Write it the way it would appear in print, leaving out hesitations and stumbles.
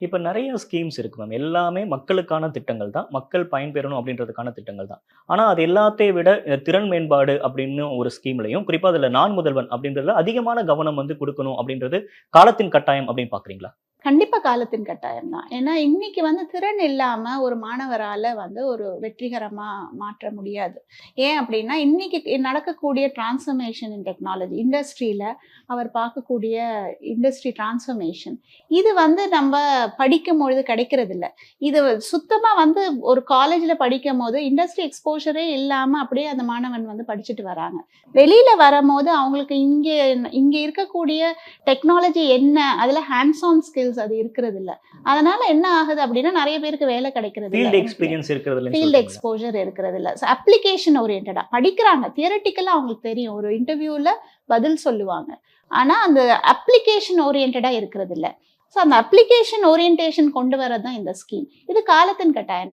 இப்ப நெறைய ஸ்கீம்ஸ் இருக்கு மேம். எல்லாமே மக்களுக்கான திட்டங்கள் தான். மக்கள் பயன்பெறணும் அப்படின்றதுக்கான திட்டங்கள் தான். ஆனா அது எல்லாத்தையும் விட திறன் மேம்பாடு அப்படின்னு ஒரு ஸ்கீம்லயும், குறிப்பா அதுல நான் முதல்வன் அப்படின்றதுல அதிகமான கவனம் வந்து குடுக்கணும் அப்படின்றது காலத்தின் கட்டாயம் அப்படின்னு பார்க்குறீங்களா? கண்டிப்பா காலத்தின் கட்டாயம் தான். ஏன்னா, இன்னைக்கு திறன் இல்லாம ஒரு மாணவரால ஒரு வெற்றிகரமா மாற்ற முடியாது. ஏன் அப்டின்னா, இன்னைக்கு நடக்கக்கூடிய டிரான்ஸ்ஃபர்மேஷன் இன் டெக்னாலஜி இண்டஸ்ட்ரியில அவர் பார்க்கக்கூடிய இண்டஸ்ட்ரி டிரான்ஸ்ஃபர்மேஷன். இது நம்ப படிக்கும்பொழுது கிடைக்கிறதில்ல. இது சுத்தமா ஒரு காலேஜ்ல படிக்கும்போது இண்டஸ்ட்ரி எக்ஸ்போஷரே இல்லாம அப்படியே அந்த மாணவன் படிச்சுட்டு வராங்க. வெளியில வரம்போது அவங்களுக்கு இங்க இருக்கக்கூடிய டெக்னாலஜி என்ன? அதுல ஹேண்ட்ஸ் ஆன் ஸ்கில்ஸ் அது இருக்கிறது இல்ல. அதனால என்ன ஆகுது அப்படின்னா நெறைய பேருக்கு வேலை கிடைக்கிறது இல்ல. ஃபீல்ட் எக்ஸ்பீரியன்ஸ் இருக்கிறது இல்லன்னு ஃபீல்ட் சொல்றீங்களா? எக்ஸ்போஷர் இருக்கிறது இல்ல. அப்ளிகேஷன் ஓரியன்டடா படிக்கிறாங்க. தியரட்டிக்கலா அவங்களுக்கு தெரியும். ஒரு இன்டர்வியூல பதில் சொல்லுவாங்க. ஆனா அந்த அப்ளிகேஷன் ஓரியன்டடா இருக்கிறது இல்ல. அந்த அப்ளிகேஷன் ஓரியன்டேஷன் கொண்டு வரது தான் இந்த ஸ்கீம். இது காலத்தின் கட்டாயம்.